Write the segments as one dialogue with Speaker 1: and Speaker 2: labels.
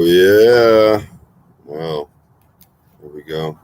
Speaker 1: Yeah. Wow. Here we go.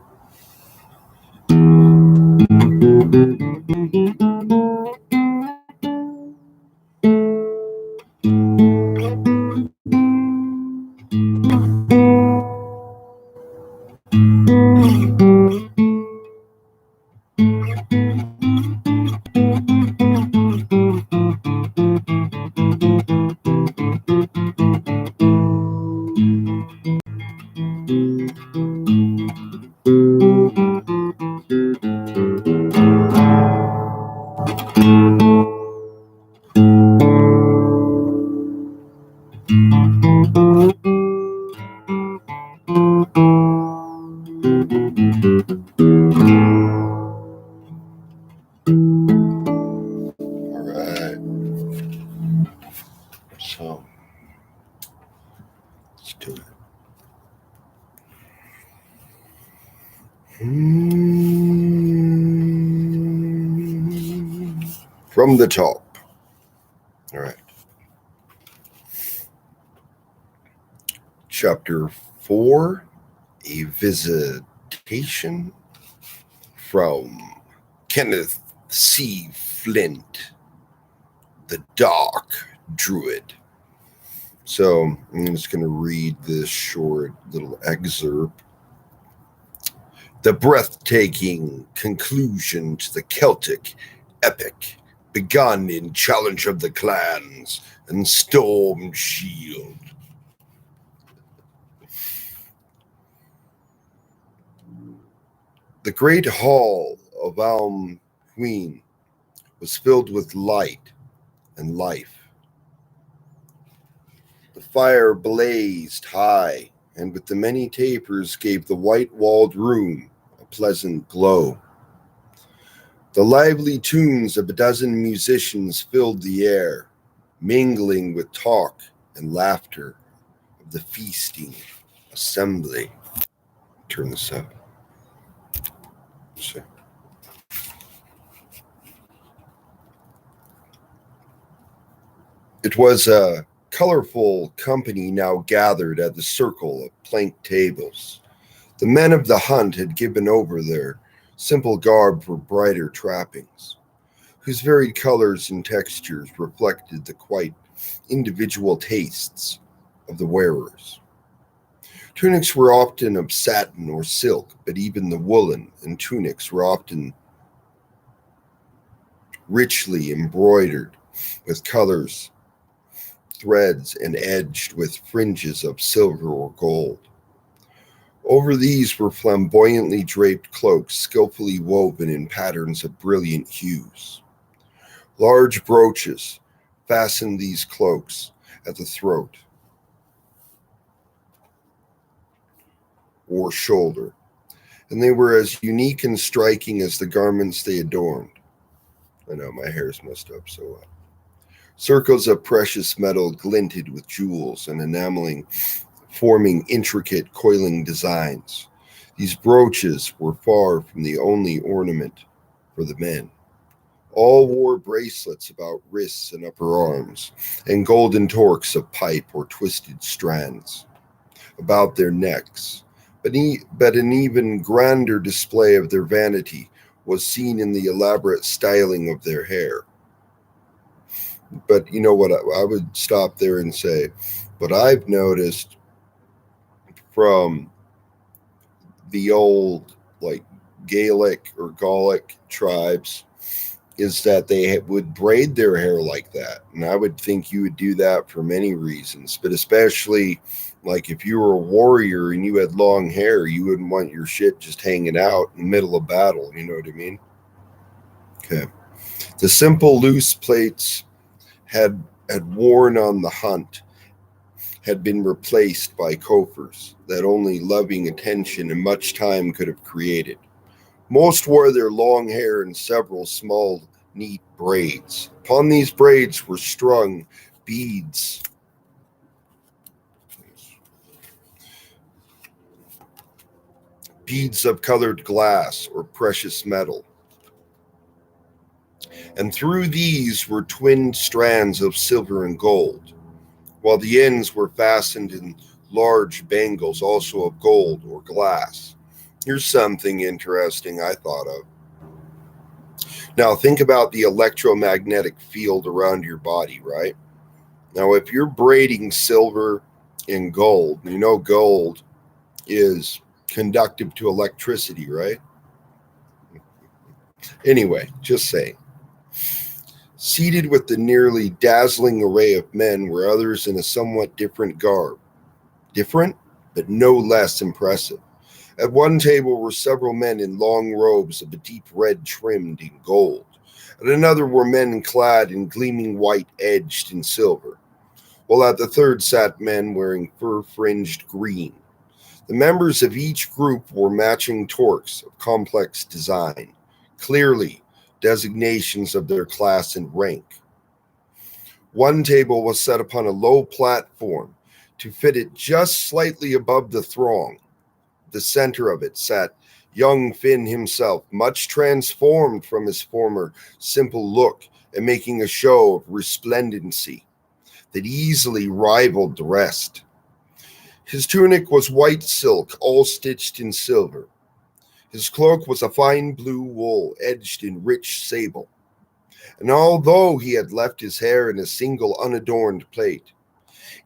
Speaker 1: All right. So let's do it. From the top. All right. Chapter 4, A Visitation from Kenneth C. Flint, the Dark Druid. So I'm just going to read this short little excerpt. The breathtaking conclusion to the Celtic epic, begun in Challenge of the Clans and Storm Shield. The great hall of Alm Queen was filled with light and life. The fire blazed high, and with the many tapers gave the white-walled room a pleasant glow. The lively tunes of a dozen musicians filled the air, mingling with talk and laughter of the feasting assembly. Turn this up. So. It was a colorful company now gathered at the circle of planked tables. The men of the hunt had given over their simple garb for brighter trappings, whose varied colors and textures reflected the quite individual tastes of the wearers. Tunics were often of satin or silk, but even the woolen and tunics were often richly embroidered with colors, threads, and edged with fringes of silver or gold. Over these were flamboyantly draped cloaks skillfully woven in patterns of brilliant hues. Large brooches fastened these cloaks at the throat or shoulder, and they were as unique and striking as the garments they adorned. I know my hair's messed up, so circles of precious metal glinted with jewels and enameling, forming intricate coiling designs. These brooches were far from the only ornament for the men. All wore bracelets about wrists and upper arms, and golden torques of pipe or twisted strands about their necks. But an even grander display of their vanity was seen in the elaborate styling of their hair. But you know what? I would stop there and say, what I've noticed from the old, like, Gaelic or Gallic tribes is that they would braid their hair like that. And I would think you would do that for many reasons, but especially like if you were a warrior and you had long hair, you wouldn't want your shit just hanging out in the middle of battle. You know what I mean? Okay. The simple loose plates had worn on the hunt had been replaced by coffers that only loving attention and much time could have created. Most wore their long hair in several small, neat braids. Upon these braids were strung beads of colored glass or precious metal. And through these were twinned strands of silver and gold, while the ends were fastened in large bangles, also of gold or glass. Here's something interesting I thought of. Now, think about the electromagnetic field around your body, right? Now, if you're braiding silver and gold, you know gold is conductive to electricity, right? Anyway, just saying. Seated with the nearly dazzling array of men were others in a somewhat different garb. Different, but no less impressive. At one table were several men in long robes of a deep red trimmed in gold. At another were men clad in gleaming white edged in silver, while at the third sat men wearing fur-fringed green. The members of each group wore matching torques of complex design, clearly designations of their class and rank. One table was set upon a low platform to fit it just slightly above the throng. The center of it sat young Finn himself, much transformed from his former simple look and making a show of resplendency that easily rivaled the rest. His tunic was white silk, all stitched in silver. His cloak was a fine blue wool, edged in rich sable. And although he had left his hair in a single unadorned plait,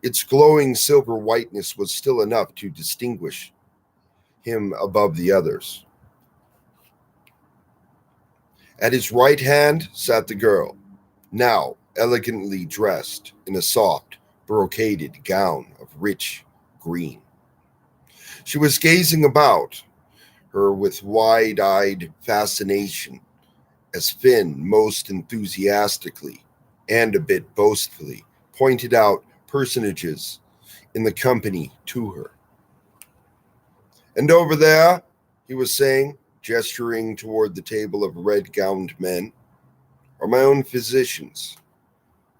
Speaker 1: its glowing silver whiteness was still enough to distinguish him above the others. At his right hand sat the girl, now elegantly dressed in a soft, brocaded gown of rich green. She was gazing about her with wide-eyed fascination as Finn most enthusiastically and a bit boastfully pointed out personages in the company to her. And over there, he was saying, gesturing toward the table of red-gowned men, are my own physicians.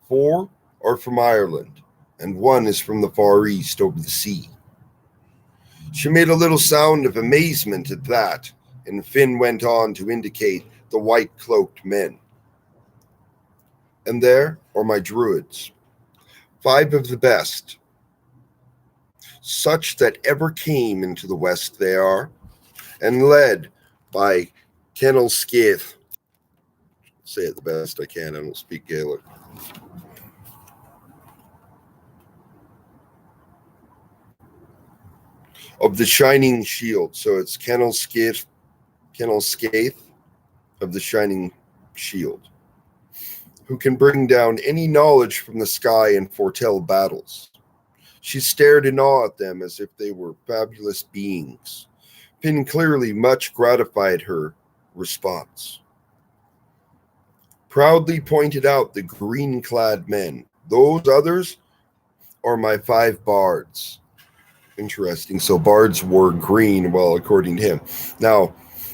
Speaker 1: 4 are from Ireland, and 1 is from the Far East over the sea. She made a little sound of amazement at that, and Finn went on to indicate the white-cloaked men. And there are my druids, 5 of the best, such that ever came into the West they are, and led by Kenneth. Say it the best I can, I don't speak Gaelic. Of the Shining Shield. So it's Kenneth of the Shining Shield, who can bring down any knowledge from the sky and foretell battles. She stared in awe at them as if they were fabulous beings. Finn clearly much gratified her response. Proudly pointed out the green-clad men. Those others are my 5 bards. Interesting. So bards wore green, well, according to him. Now,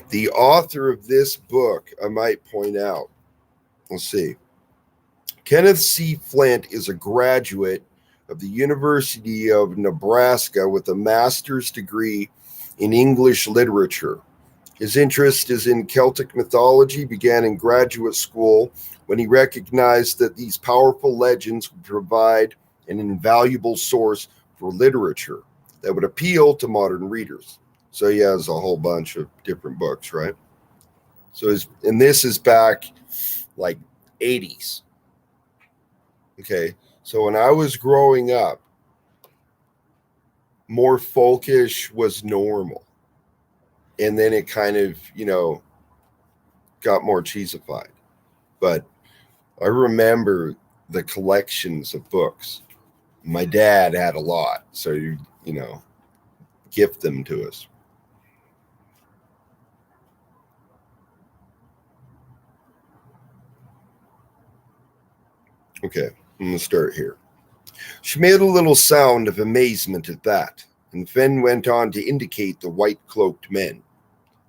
Speaker 1: the author of this book, I might point out, let's see. Kenneth C. Flint is a graduate of the University of Nebraska with a master's degree in English literature. His interest is in Celtic mythology, began in graduate school when he recognized that these powerful legends would provide an invaluable source for literature that would appeal to modern readers. So he has a whole bunch of different books, right? So and this is back like 80s. Okay, so when I was growing up, more folkish was normal. And then it kind of, got more cheesified. But I remember the collections of books. My dad had a lot, so, gift them to us. Okay, I'm going to start here. She made a little sound of amazement at that, and Finn went on to indicate the white-cloaked men.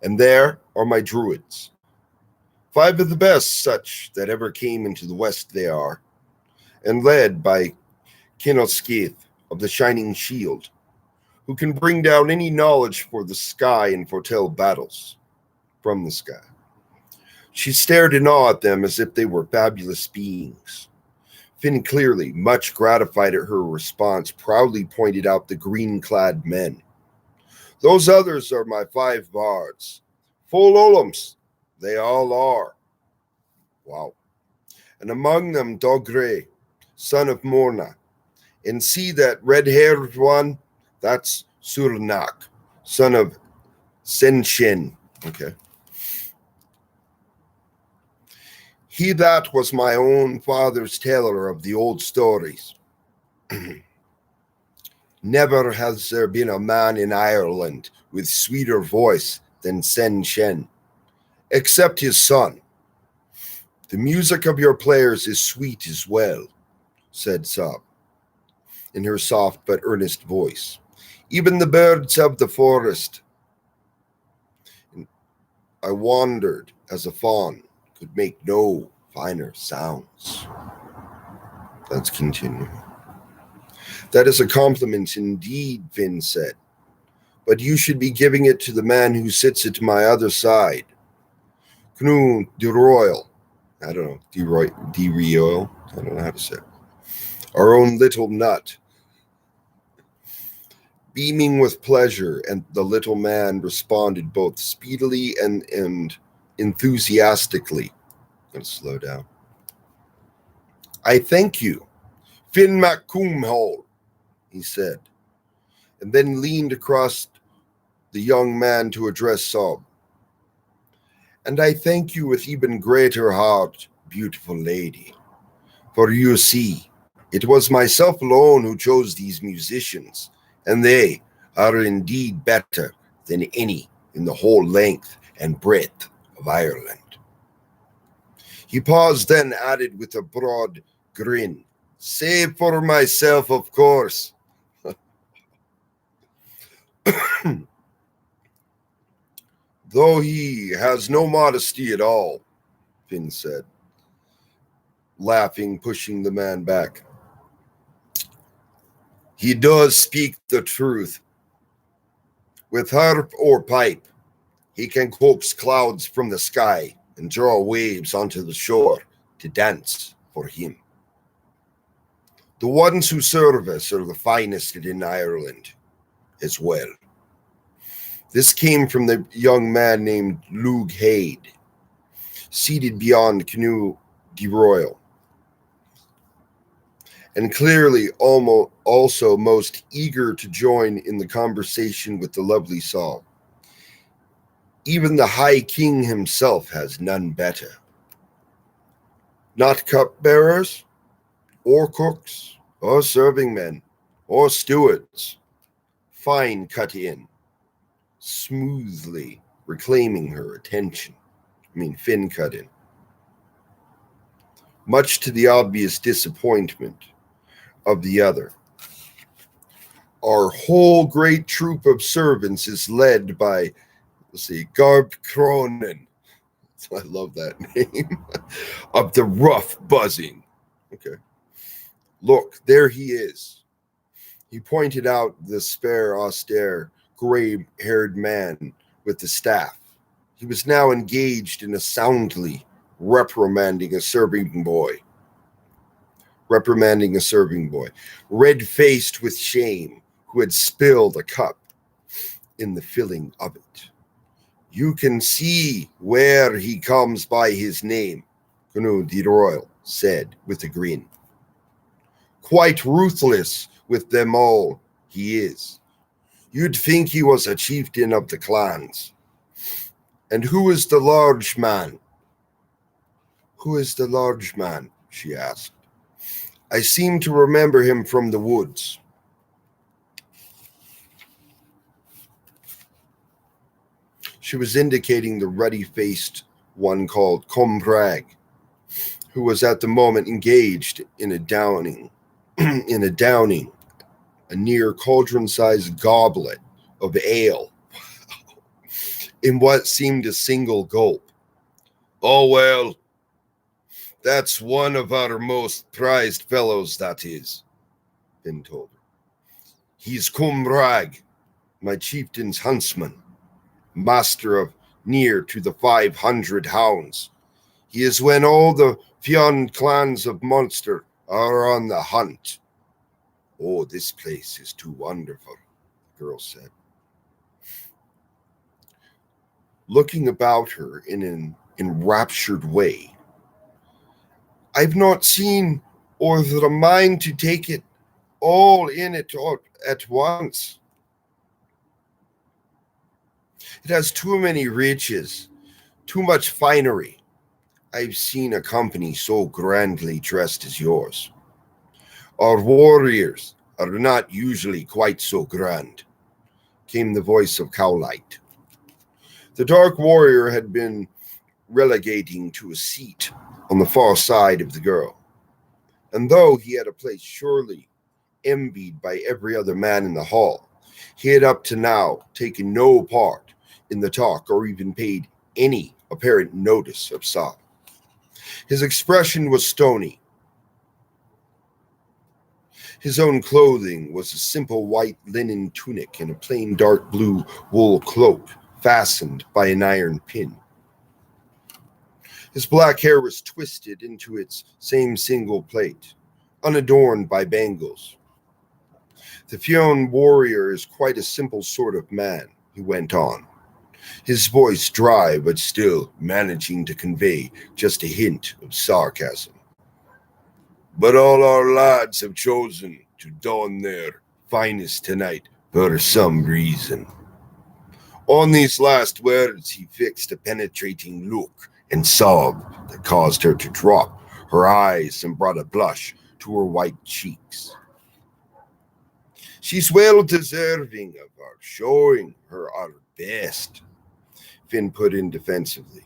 Speaker 1: And there are my druids. 5 of the best such that ever came into the West they are, and led by Kenneth of the Shining Shield, who can bring down any knowledge for the sky and foretell battles from the sky. She stared in awe at them as if they were fabulous beings. Finn, clearly much gratified at her response, proudly pointed out the green-clad men. Those others are my 5 bards. Full olums, they all are. Wow. And among them Dogre, son of Morna. And see that red-haired one? That's Surnak, son of Senshin. Okay. He that was my own father's teller of the old stories. Never has there been a man in Ireland with sweeter voice than Sen Shen, except his son. The music of your players is sweet as well, said Sob, in her soft but earnest voice. Even the birds of the forest. I wandered as a fawn could make no finer sounds. Let's continue. That is a compliment indeed, Finn said. But you should be giving it to the man who sits at my other side. Knu de Royal. I don't know. De Royal. I don't know how to say it. Our own little nut. Beaming with pleasure, and the little man responded both speedily and enthusiastically. Let's slow down. I thank you. Finn MacCoomhole, he said, and then leaned across the young man to address Sob. And I thank you with even greater heart, beautiful lady. For you see, it was myself alone who chose these musicians, and they are indeed better than any in the whole length and breadth of Ireland. He paused, then added with a broad grin, save for myself, of course. Though he has no modesty at all, Finn said, laughing, pushing the man back. He does speak the truth. With harp or pipe, he can coax clouds from the sky and draw waves onto the shore to dance for him. The ones who serve us are the finest in Ireland as well. This came from the young man named Lug Hade, seated beyond Canoe de Royal, and clearly also most eager to join in the conversation with the lovely Saul. Even the High King himself has none better. Not cupbearers, or cooks, or serving men, or stewards. Fine cut in, smoothly reclaiming her attention. Finn cut in. Much to the obvious disappointment of the other. Our whole great troop of servants is led by, Garb Cronin. I love that name. Of the rough buzzing. Okay. Look, there he is. He pointed out the spare, austere, gray-haired man with the staff. He was now engaged in a soundly reprimanding a serving boy, red-faced with shame, who had spilled a cup in the filling of it. You can see where he comes by his name, Canoe de Royal said with a grin. Quite ruthless with them all, he is. You'd think he was a chieftain of the clans. And who is the large man? Who is the large man? She asked. I seem to remember him from the woods. She was indicating the ruddy-faced one called Combrag, who was at the moment engaged in a downing, a near cauldron-sized goblet of ale, in what seemed a single gulp. Oh, well, that's one of our most prized fellows, that is, Finn told her. He's Combrag, my chieftain's huntsman, master of near to the 500 hounds. He is when all the Fionn clans of Munster are on the hunt. Oh, this place is too wonderful, the girl said, looking about her in an enraptured way. I've not seen or the mind to take it all in it all at once. It has too many riches, too much finery. I've seen a company so grandly dressed as yours. Our warriors are not usually quite so grand, came the voice of Cowlight. The dark warrior had been relegating to a seat on the far side of the girl, and though he had a place surely envied by every other man in the hall, he had up to now taken no part in the talk or even paid any apparent notice of Saab. His expression was stony. His own clothing was a simple white linen tunic and a plain dark blue wool cloak fastened by an iron pin. His black hair was twisted into its same single plait, unadorned by bangles. The Fionn warrior is quite a simple sort of man, he went on, his voice dry but still managing to convey just a hint of sarcasm. But all our lads have chosen to don their finest tonight for some reason. On these last words, he fixed a penetrating look and sob that caused her to drop her eyes and brought a blush to her white cheeks. She's well deserving of our showing her our best, Finn put in defensively.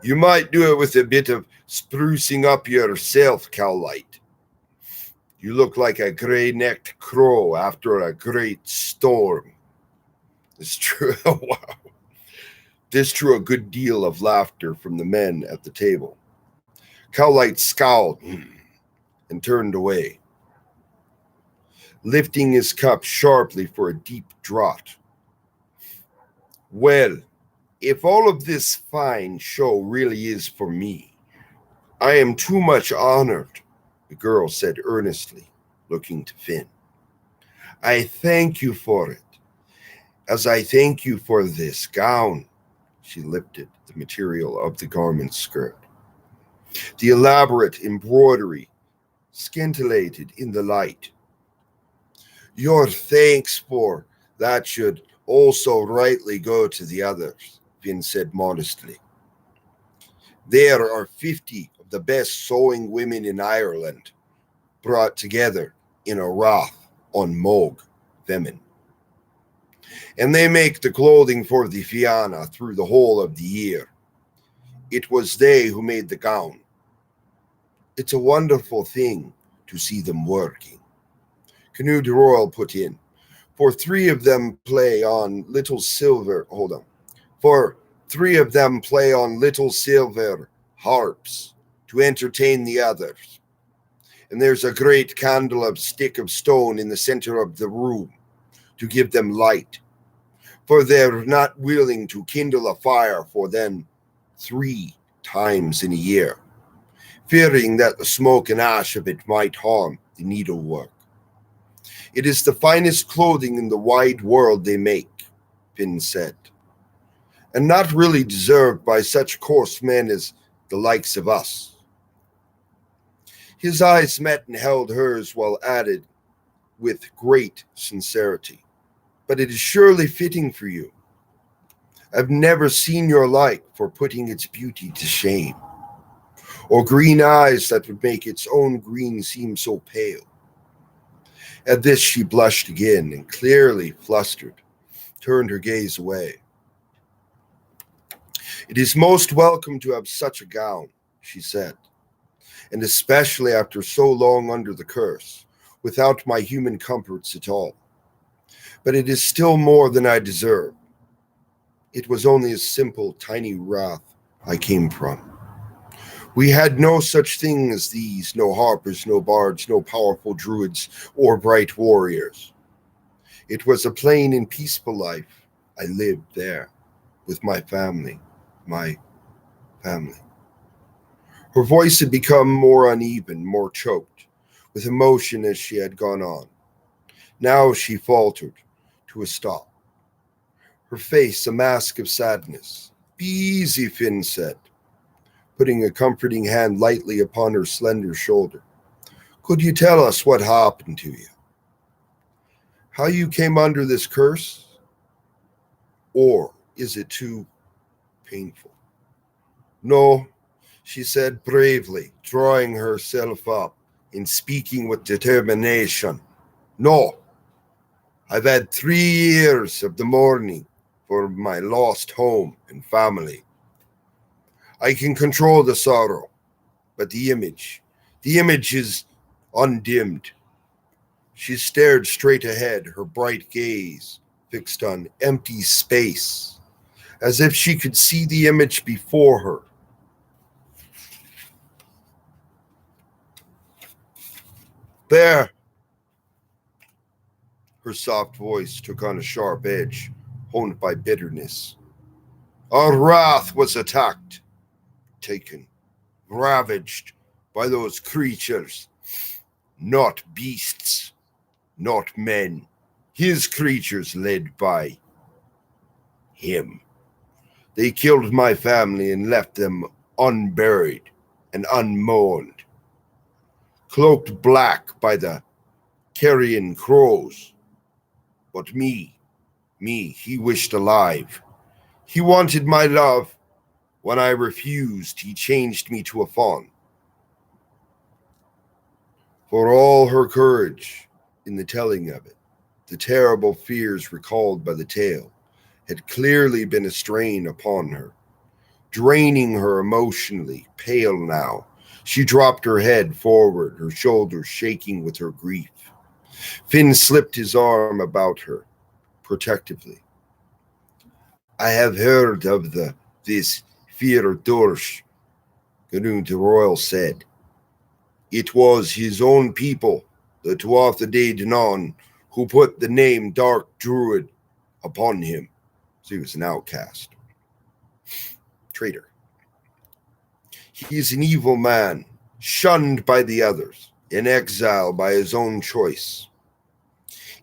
Speaker 1: You might do it with a bit of sprucing up yourself, Cowlight. You look like a gray-necked crow after a great storm. It's true. Wow. This drew a good deal of laughter from the men at the table. Cowlight scowled and turned away, lifting his cup sharply for a deep draught. Well, if all of this fine show really is for me, I am too much honored, the girl said earnestly, looking to Finn. I thank you for it, as I thank you for this gown. She lifted the material of the garment's skirt. The elaborate embroidery scintillated in the light. Your thanks for that should also rightly go to the others, Finn said modestly. There are 50 of the best sewing women in Ireland brought together in a wrath on Moog Femin. And they make the clothing for the Fianna through the whole of the year. It was they who made the gown. It's a wonderful thing to see them working. Canute Royal put in. For three of them play on little silver harps to entertain the others. And there's a great candle of stick of stone in the center of the room to give them light. For they're not willing to kindle a fire for them 3 times in a year, fearing that the smoke and ash of it might harm the needlework. It is the finest clothing in the wide world they make, Finn said, and not really deserved by such coarse men as the likes of us. His eyes met and held hers while added with great sincerity, but it is surely fitting for you. I've never seen your like for putting its beauty to shame, or green eyes that would make its own green seem so pale. At this she blushed again and, clearly flustered, turned her gaze away. It is most welcome to have such a gown, she said, and especially after so long under the curse, without my human comforts at all. But it is still more than I deserve. It was only a simple, tiny wrath I came from. We had no such thing as these, no harpers, no bards, no powerful druids or bright warriors. It was a plain and peaceful life. I lived there with my family. Her voice had become more uneven, more choked, with emotion as she had gone on. Now she faltered to a stop, her face a mask of sadness. "Be easy," Finn said, putting a comforting hand lightly upon her slender shoulder. "Could you tell us what happened to you? How you came under this curse? Or is it too painful?" "No," she said bravely, drawing herself up and speaking with determination. "No. I've had 3 years of the mourning for my lost home and family. I can control the sorrow, but the image is undimmed." She stared straight ahead, her bright gaze fixed on empty space, as if she could see the image before her. "There." Her soft voice took on a sharp edge, honed by bitterness. "Our wrath was attacked, taken, ravaged by those creatures. Not beasts, not men. His creatures led by him. They killed my family and left them unburied and unmourned, cloaked black by the carrion crows. But me, he wished alive. He wanted my love. When I refused, he changed me to a fawn." For all her courage in the telling of it, the terrible fears recalled by the tale had clearly been a strain upon her, draining her emotionally. Pale now, she dropped her head forward, her shoulders shaking with her grief. Finn slipped his arm about her protectively. "I have heard of this Fear Dorsh," Canute Royal said. "It was his own people, the Tuatha De Danann, who put the name Dark Druid upon him. So he was an outcast. Traitor. He is an evil man, shunned by the others, in exile by his own choice.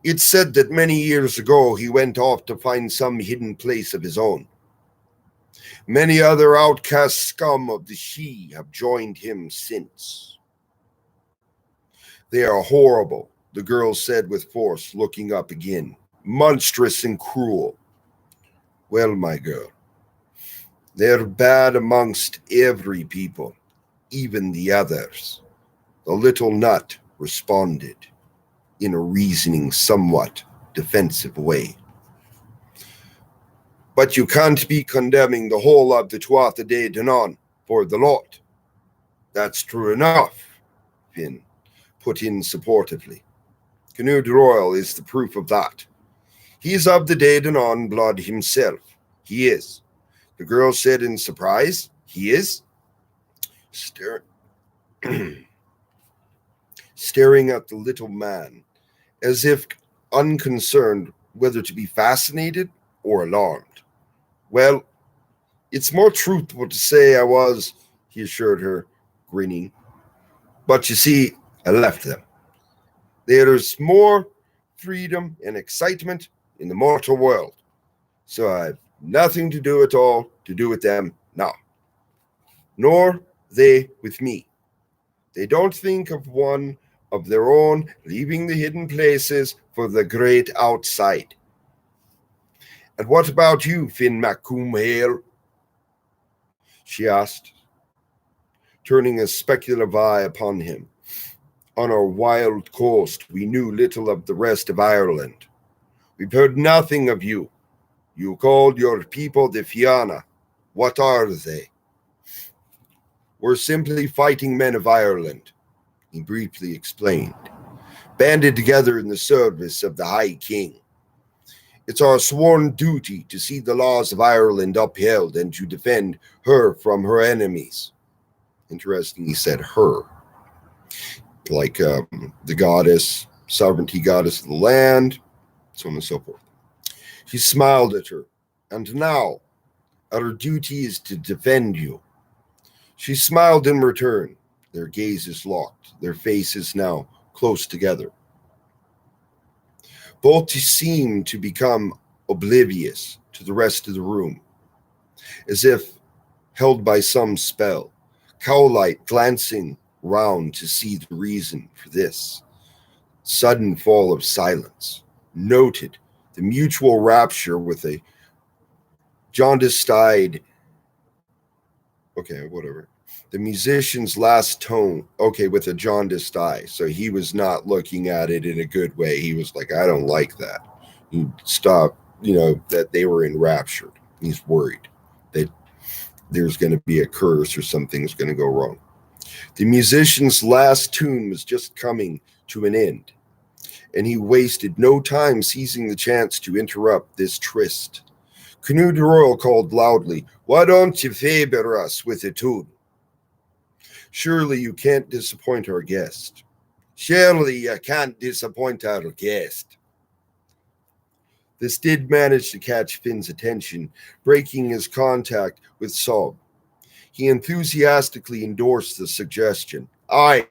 Speaker 1: It's said that many years ago he went off to find some hidden place of his own. Many other outcast scum of the Sidhe have joined him since." "They are horrible," the girl said with force, looking up again. "Monstrous and cruel." "Well, my girl, they're bad amongst every people, even the others," the little nut responded in a reasoning, somewhat defensive way. "But you can't be condemning the whole of the Tuatha De Danann for the lot." "That's true enough," Finn put in supportively. "Canute Royal is the proof of that. He's of the De Danann blood himself. He is." The girl said in surprise. "He is?" Staring at the little man, as if unconcerned whether to be fascinated or alarmed. "Well, it's more truthful to say I was," he assured her, grinning. "But you see, I left them. There's more freedom and excitement in the mortal world, so I've nothing to do at all to do with them now. Nor they with me. They don't think of one of their own leaving the hidden places for the great outside." "And what about you, Finn MacCoomhale?" she asked, turning a speculative eye upon him. "On our wild coast, we knew little of the rest of Ireland. We've heard nothing of you. You called your people the Fianna. What are they?" "We're simply fighting men of Ireland," he briefly explained, "banded together in the service of the High King. It's our sworn duty to see the laws of Ireland upheld and to defend her from her enemies." Interesting, he said her. Like the goddess, sovereignty goddess of the land, so on and so forth. He smiled at her. "And now, our duty is to defend you. She smiled in return. Their gazes locked, their faces now close together. Both seemed to become oblivious to the rest of the room, as if held by some spell. Cowlight glancing round to see the reason for this sudden fall of silence, noted the mutual rapture with a jaundiced-eyed, okay, whatever. The musician's last tone, okay, with a jaundiced eye. So he was not looking at it in a good way. He was like, I don't like that. He stopped, that they were enraptured. He's worried that there's going to be a curse or something's going to go wrong. The musician's last tune was just coming to an end, and he wasted no time seizing the chance to interrupt this tryst. Kenneth Royal called loudly, "Why don't you favor us with a tune? Surely you can't disappoint our guest. Surely you can't disappoint our guest." This did manage to catch Finn's attention, breaking his contact with Sob. He enthusiastically endorsed the suggestion. Aye,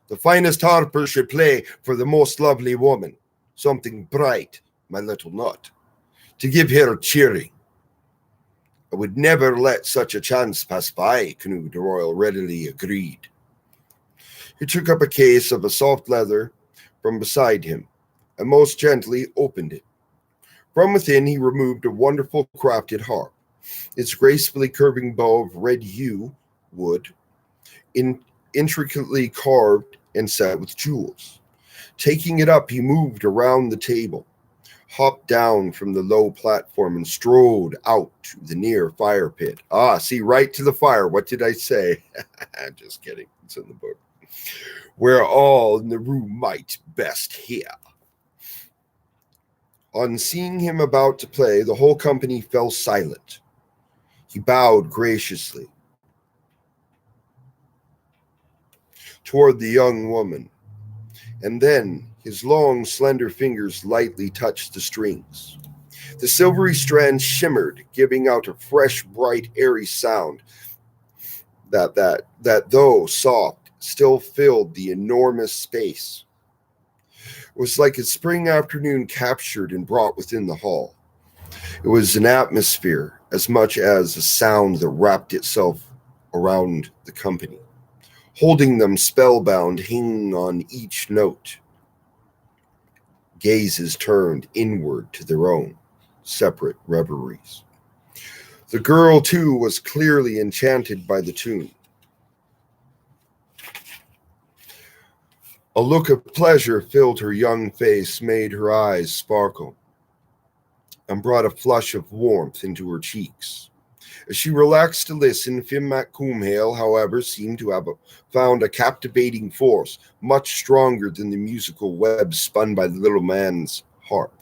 Speaker 1: the finest harper should play for the most lovely woman. Something bright, my little nut, to give her cheering. I would never let such a chance pass by, Kenneth Royal readily agreed. He took up a case of a soft leather from beside him and most gently opened it. From within, he removed a wonderful crafted harp, its gracefully curving bow of red yew wood, intricately carved and set with jewels. Taking it up, he moved around the table, hopped down from the low platform, and strode out to the near fire pit. See, right to the fire. What did I say? Just kidding. It's in the book. Where all in the room might best hear. On seeing him about to play, the whole company fell silent. He bowed graciously toward the young woman, and then his long, slender fingers lightly touched the strings. The silvery strands shimmered, giving out a fresh, bright, airy sound that though soft, still filled the enormous space. It was like a spring afternoon captured and brought within the hall. It was an atmosphere as much as a sound that wrapped itself around the company, holding them spellbound, hanging on each note. Gazes turned inward to their own separate reveries. The girl, too, was clearly enchanted by the tune. A look of pleasure filled her young face, made her eyes sparkle, and brought a flush of warmth into her cheeks. As she relaxed to listen, Finn MacCoomhale, however, seemed to have found a captivating force, much stronger than the musical web spun by the little man's harp.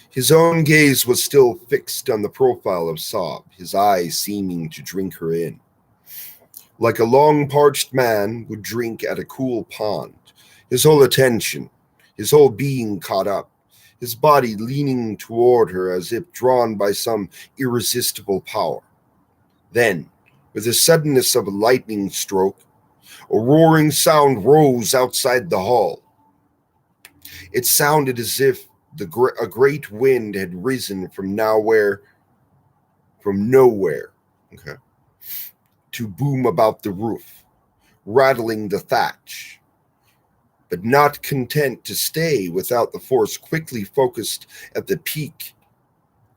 Speaker 1: His own gaze was still fixed on the profile of Sob, his eyes seeming to drink her in. Like a long-parched man would drink at a cool pond, his whole attention, his whole being caught up, his body leaning toward her as if drawn by some irresistible power. Then, with the suddenness of a lightning stroke, a roaring sound rose outside the hall. It sounded as if a great wind had risen from nowhere, okay, to boom about the roof, rattling the thatch. But not content to stay without the force, quickly focused at the peak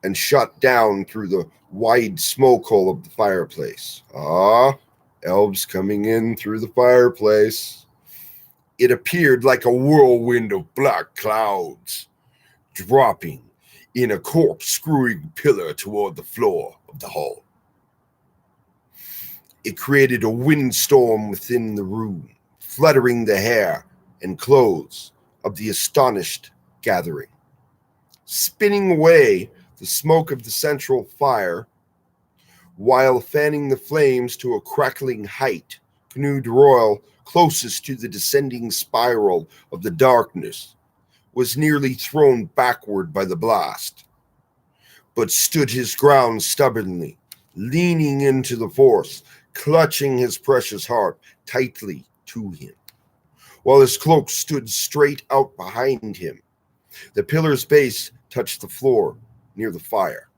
Speaker 1: and shot down through the wide smoke hole of the fireplace. Elves coming in through the fireplace. It appeared like a whirlwind of black clouds, dropping in a corkscrewing pillar toward the floor of the hall. It created a windstorm within the room, fluttering the hair and clothes of the astonished gathering. Spinning away the smoke of the central fire, while fanning the flames to a crackling height, Kenneth Royal, closest to the descending spiral of the darkness, was nearly thrown backward by the blast, but stood his ground stubbornly, leaning into the force, clutching his precious harp tightly to him, while his cloak stood straight out behind him. The pillar's base touched the floor near the fire,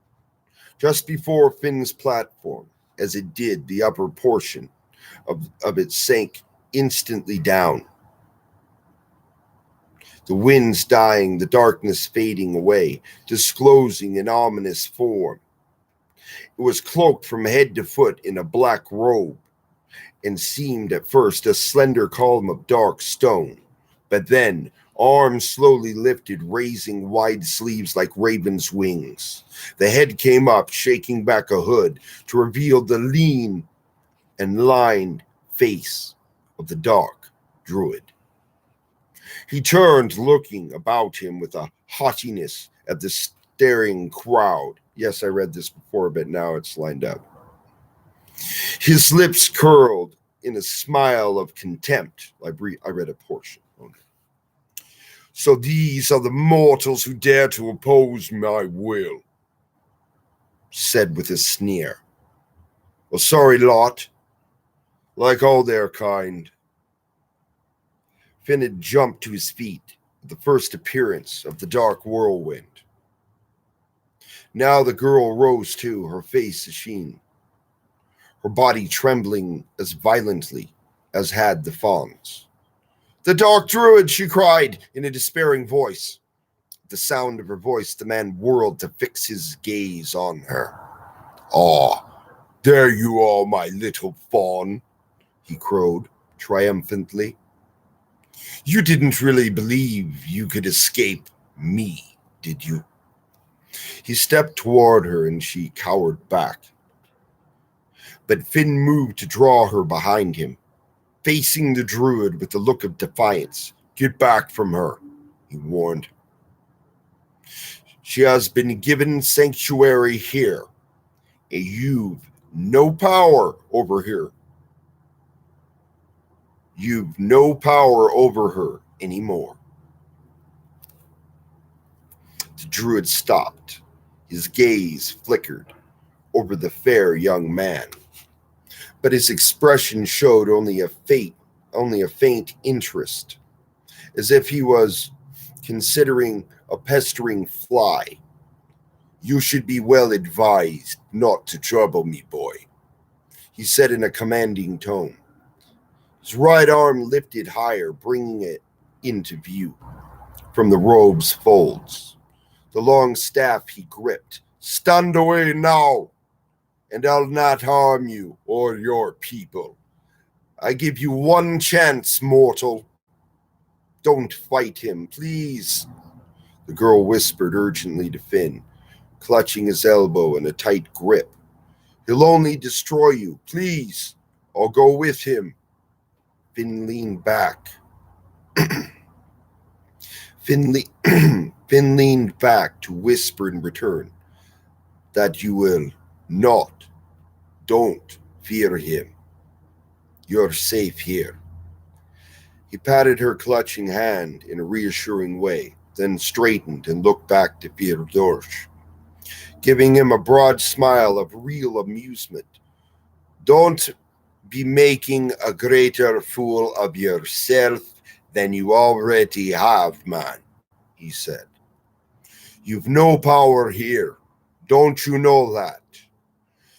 Speaker 1: just before Finn's platform. As it did, the upper portion of it sank instantly down. The winds dying, the darkness fading away, disclosing an ominous form. It was cloaked from head to foot in a black robe, and seemed at first a slender column of dark stone, but then arms slowly lifted, raising wide sleeves like raven's wings. The head came up, shaking back a hood to reveal the lean and lined face of the dark druid. He turned, looking about him with a haughtiness at the staring crowd. Yes, I read this before, but now it's lined up. His lips curled in a smile of contempt. I read a portion. Okay. So these are the mortals who dare to oppose my will, said with a sneer. Well, sorry lot, like all their kind. Finn had jumped to his feet at the first appearance of the dark whirlwind. Now the girl rose too, her face asheen, her body trembling as violently as had the fawn's. The dark druid, she cried in a despairing voice. At the sound of her voice, the man whirled to fix his gaze on her. Ah, there you are, my little fawn, he crowed triumphantly. You didn't really believe you could escape me, did you? He stepped toward her and she cowered back. But Finn moved to draw her behind him, facing the druid with a look of defiance. Get back from her, he warned. She has been given sanctuary here, and you've no power over her. You've no power over her anymore. The druid stopped. His gaze flickered over the fair young man, but his expression showed only a faint interest, as if he was considering a pestering fly. You should be well advised not to trouble me, boy, he said in a commanding tone. His right arm lifted higher, bringing it into view from the robe's folds. The long staff he gripped. Stand away now, and I'll not harm you or your people. I give you one chance, mortal. Don't fight him, please, the girl whispered urgently to Finn, clutching his elbow in a tight grip. He'll only destroy you. Please, I'll go with him. Finn leaned back. Finn leaned back to whisper in return that you will not. Don't fear him. You're safe here. He patted her clutching hand in a reassuring way, then straightened and looked back to Fierdorsh, giving him a broad smile of real amusement. Don't be making a greater fool of yourself than you already have, man, he said. You've no power here. Don't you know that?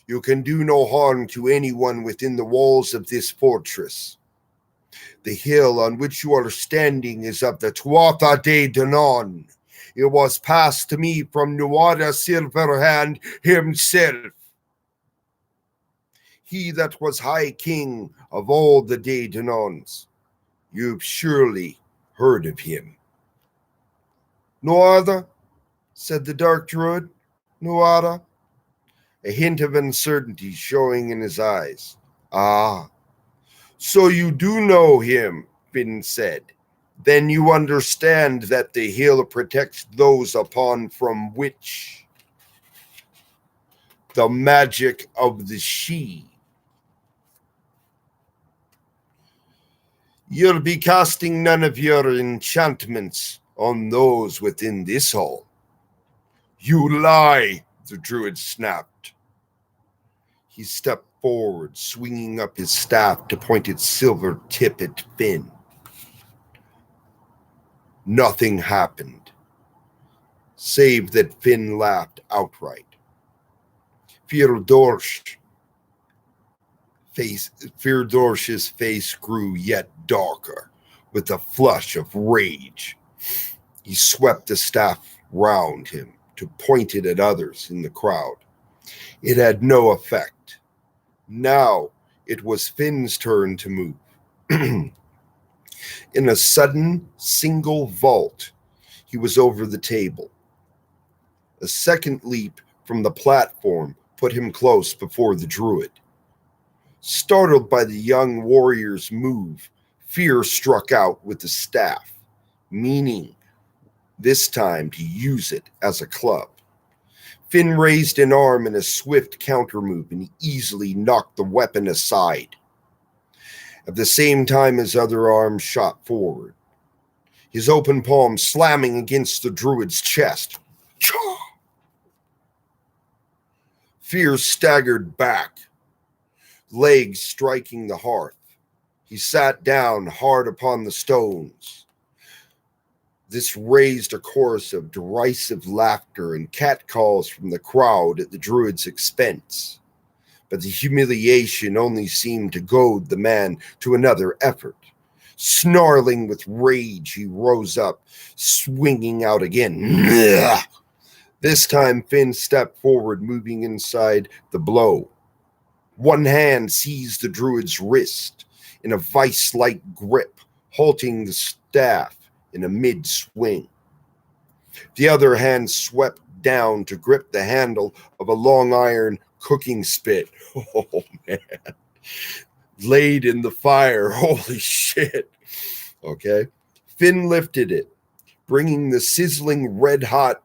Speaker 1: You can do no harm to anyone within the walls of this fortress. The hill on which you are standing is of the Tuatha de Danann. It was passed to me from Nuada Silverhand himself. He that was high king of all the de Dananns. You've surely heard of him. Nuada, said the dark druid. Nuada, a hint of uncertainty showing in his eyes. Ah, so you do know him, Finn said. Then you understand that the hill protects those upon from which the magic of the she. You'll be casting none of your enchantments on those within this hall. You lie, the druid snapped. He stepped forward, swinging up his staff to point its silver tip at Finn. Nothing happened, save that Finn laughed outright. Fyodor's face grew yet darker, with a flush of rage. He swept the staff round him to point it at others in the crowd. It had no effect. Now it was Finn's turn to move. In a sudden, single vault, he was over the table. A second leap from the platform put him close before the Druid. Startled by the young warrior's move, fear struck out with the staff, meaning this time to use it as a club. Finn raised an arm in a swift countermove and easily knocked the weapon aside. At the same time, his other arm shot forward, his open palm slamming against the Druid's chest. Fear staggered back, legs striking the hearth. He sat down hard upon the stones. This raised a chorus of derisive laughter and catcalls from the crowd at the Druid's expense. But the humiliation only seemed to goad the man to another effort. Snarling with rage, he rose up, swinging out again. This time, Finn stepped forward, moving inside the blow. One hand seized the Druid's wrist in a vice-like grip, halting the staff in a mid-swing. The other hand swept down to grip the handle of a long iron cooking spit. Oh, man. Laid in the fire. Holy shit. Okay. Finn lifted it, bringing the sizzling red-hot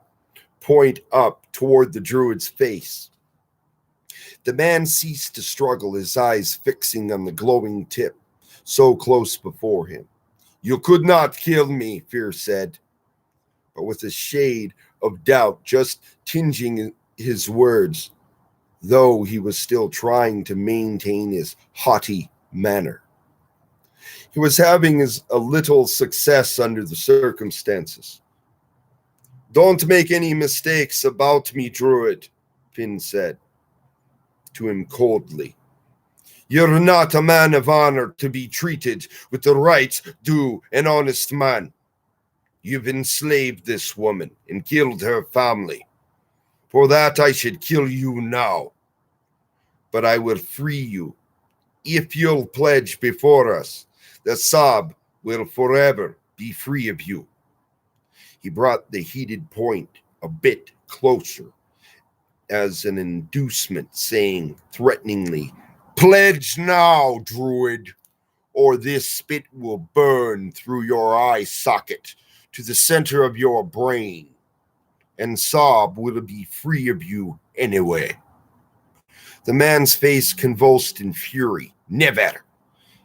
Speaker 1: point up toward the Druid's face. The man ceased to struggle, his eyes fixing on the glowing tip, so close before him. "You could not kill me," Fear said, but with a shade of doubt just tinging his words, though he was still trying to maintain his haughty manner. He was having a little success under the circumstances. "Don't make any mistakes about me, Druid," Finn said to him coldly. "You're not a man of honor to be treated with the rights due an honest man. You've enslaved this woman and killed her family. For that I should kill you now. But I will free you if you'll pledge before us that Saab will forever be free of you." He brought the heated point a bit closer as an inducement, saying threateningly, "Pledge now, Druid, or this spit will burn through your eye socket to the center of your brain, and Saab will be free of you anyway." The man's face convulsed in fury. "Never!"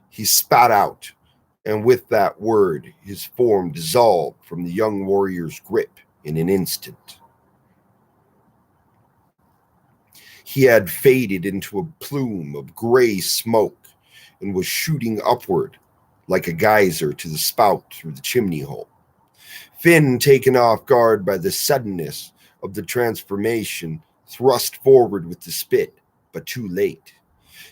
Speaker 1: he spat out, and with that word, his form dissolved from the young warrior's grip in an instant. He had faded into a plume of gray smoke and was shooting upward like a geyser to the spout through the chimney hole. Finn, taken off guard by the suddenness of the transformation, thrust forward with the spit, but too late.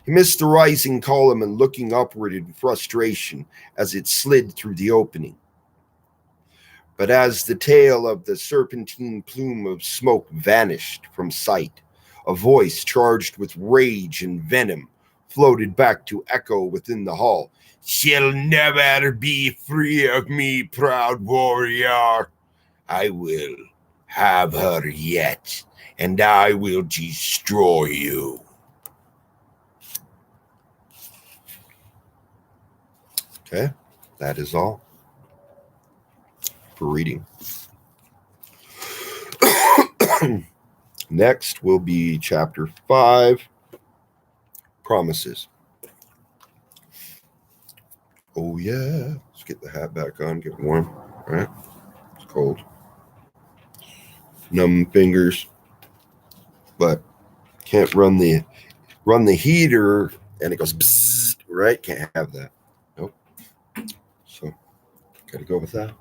Speaker 1: He missed the rising column and looking upward in frustration as it slid through the opening. But as the tail of the serpentine plume of smoke vanished from sight, a voice charged with rage and venom floated back to echo within the hall. "She'll never be free of me, proud warrior. I will have her yet, and I will destroy you." Okay, that is all for reading. Next will be chapter 5, Promises. Oh yeah, let's get the hat back on, get warm. All right, it's cold. Numb fingers, but can't run the run the heater and it goes bzzz, right? Can't have that. Nope. So got to go with that.